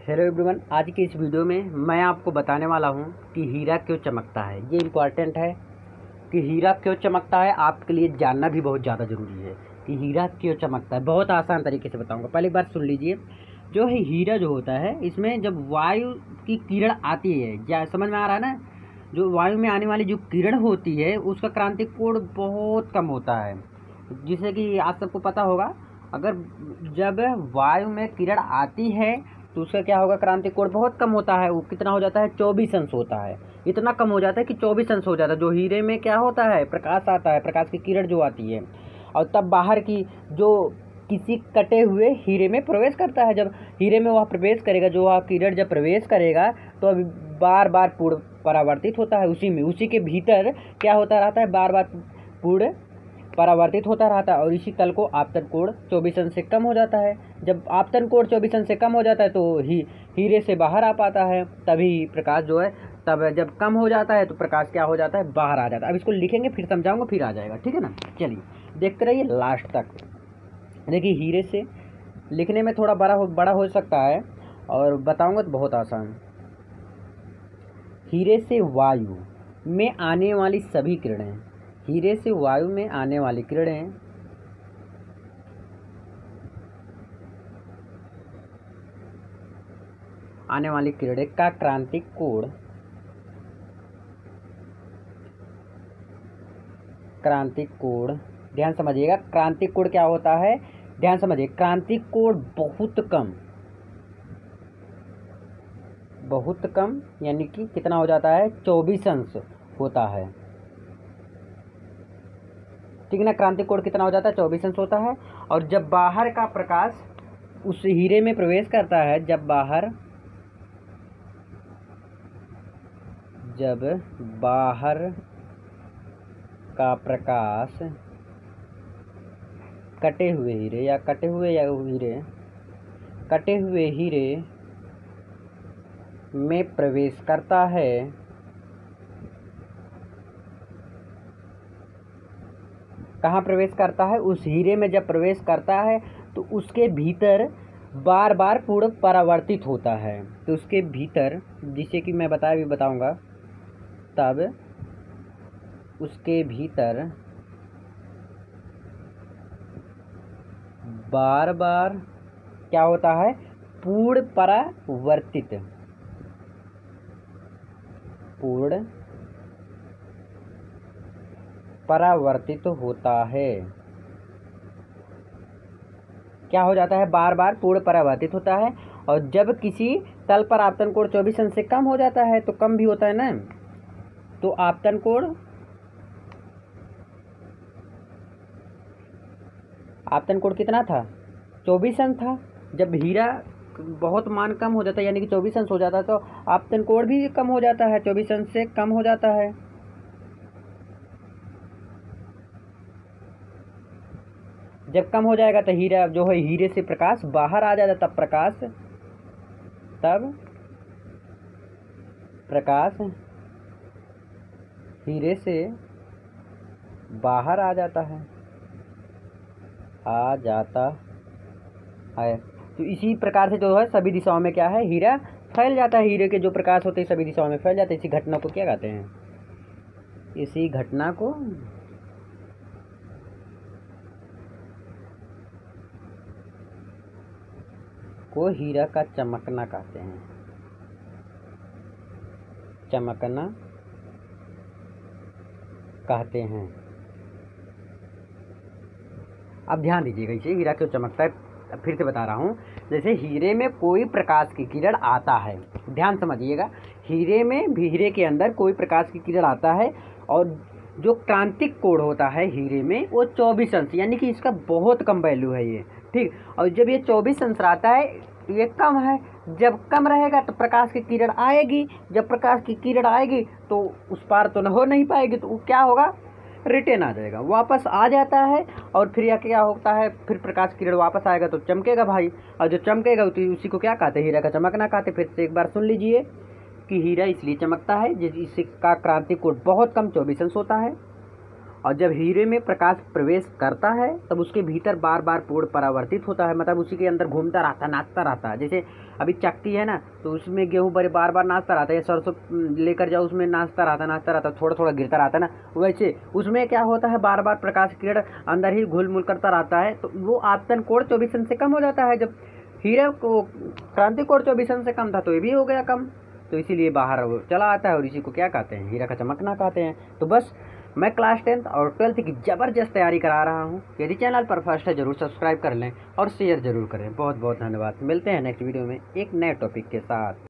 Hello everyone, आज की इस वीडियो में मैं आपको बताने वाला हूं कि हीरा क्यों चमकता है। ये इम्पॉर्टेंट है कि हीरा क्यों चमकता है, आपके लिए जानना भी बहुत ज़्यादा ज़रूरी है कि हीरा क्यों चमकता है। बहुत आसान तरीके से बताऊंगा। पहले एक बार सुन लीजिए। जो है हीरा जो होता है, इसमें जब वायु की किरण आती है, क्या समझ में आ रहा है ना? जो वायु में आने वाली जो किरण होती है उसका क्रांतिक कोण बहुत कम होता है। जिससे कि आप सबको पता होगा, अगर जब वायु में किरण आती है तो उसका क्या होगा, क्रांतिक कोण बहुत कम होता है। वो कितना हो जाता है, 24 अंश होता है। इतना कम हो जाता है कि 24 अंश हो जाता है। जो हीरे में क्या होता है, प्रकाश आता है, प्रकाश की किरण जो आती है, और तब बाहर की जो किसी कटे हुए हीरे में प्रवेश करता है। जब हीरे में वह प्रवेश करेगा, जो वह किरण जब प्रवेश करेगा तो अभी बार बार पूर्ण परावर्तित होता है। उसी के भीतर क्या होता रहता है, बार बार पूर्ण परावर्तित होता रहता है। और इसी तल को आपतन कोण 24 अंश से कम हो जाता है। जब आपतन कोण 24 अंश से कम हो जाता है तो हीरे से बाहर आ पाता है। तभी प्रकाश जो है, तब जब कम हो जाता है तो प्रकाश क्या हो जाता है, बाहर आ जाता है। अब इसको लिखेंगे, फिर समझाऊंगा, फिर आ जाएगा। ठीक है ना? चलिए देखते रहिए लास्ट तक। देखिए, हीरे से लिखने में थोड़ा बड़ा हो सकता है और बताऊंगा तो बहुत आसान। हीरे से वायु में आने वाली सभी किरणें, हीरे से वायु में आने वाली किरणें का क्रांतिक कोण ध्यान समझिएगा। क्रांतिक कोण क्या होता है, ध्यान समझिए। क्रांतिक कोण बहुत कम यानी कि कितना हो जाता है, 24 अंश होता है। ठीक है ना? क्रांतिक कोण कितना हो जाता है, 24 अंश होता है। और जब बाहर का प्रकाश उस हीरे में प्रवेश करता है, जब बाहर का प्रकाश कटे हुए हीरे में प्रवेश करता है, कहाँ प्रवेश करता है, उस हीरे में जब प्रवेश करता है तो उसके भीतर बार बार पूर्ण परावर्तित होता है। तो उसके भीतर, जिसे कि मैं बताऊंगा, तब उसके भीतर बार बार क्या होता है, पूर्ण परावर्तित होता है। क्या हो जाता है, बार बार पूर्ण परावर्तित होता है। और जब किसी तल पर आपतन कोण 24 अंश से कम हो जाता है, तो कम भी होता है ना, तो आपतन कोण कितना था, 24 अंश था। जब हीरा बहुत मान कम हो जाता है, यानी कि 24 अंश हो जाता है, तो आपतन कोण भी कम हो जाता है, 24 अंश से कम हो जाता है। जब कम हो जाएगा तो हीरा जो है, हीरे से प्रकाश बाहर आ जाता, तब प्रकाश हीरे से बाहर आ जाता है। तो इसी प्रकार से जो है, सभी दिशाओं में क्या है, हीरा फैल जाता है। हीरे के जो प्रकाश होते हैं सभी दिशाओं में फैल जाते हैं। इसी घटना को क्या कहते हैं, इसी घटना को हीरा का चमकना कहते हैं। अब ध्यान दीजिएगा, इसे हीरा क्यों चमकता है, फिर से बता रहा हूँ। जैसे हीरे में कोई प्रकाश की किरण आता है, ध्यान समझिएगा। हीरे के अंदर कोई प्रकाश की किरण आता है, और जो क्रांतिक कोण होता है हीरे में, वो 24 अंश, यानी कि इसका बहुत कम वैल्यू है ये। ठीक। और जब ये 24 अंश आता है, ये कम है। जब कम रहेगा तो प्रकाश की किरण आएगी। जब प्रकाश की किरण आएगी तो उस पार तो हो नहीं पाएगी, तो क्या होगा, रिटर्न आ जाएगा, वापस आ जाता है। और फिर यह क्या होता है, फिर प्रकाश किरण वापस आएगा तो चमकेगा भाई। और जो चमकेगा तो उसी को क्या कहते हैं, हीरा का चमकना कहते। फिर से एक बार सुन लीजिए कि हीरा इसलिए चमकता है जिसका क्रांतिक कोण बहुत कम 24 अंश होता है। और जब हीरे में प्रकाश प्रवेश करता है तब उसके भीतर बार बार पूर्ण परावर्तित होता है, मतलब उसी के अंदर घूमता रहता, नाचता रहता है। जैसे अभी चक्की है ना, तो उसमें गेहूँ बड़े बार बार नाचता रहता है, या सरसों लेकर जाओ उसमें नाचता रहता, थोड़ा थोड़ा गिरता रहता है ना, वैसे उसमें क्या होता है, बार बार प्रकाश किरण अंदर ही घुल मुल करता रहता है, तो वो आपतन कोण 24 अंश से कम हो जाता है। जब हीरा को क्रांति कोण 24 अंश से कम था तो ये भी हो गया कम, तो इसीलिए बाहर वो चला आता है, और इसी को क्या कहते हैं, हीरा का चमकना कहते हैं। तो बस मैं क्लास 10th और 12th की ज़बरदस्त तैयारी करा रहा हूँ। यदि चैनल पर फर्स्ट है ज़रूर सब्सक्राइब कर लें और शेयर ज़रूर करें। बहुत बहुत धन्यवाद। मिलते हैं नेक्स्ट वीडियो में एक नए टॉपिक के साथ।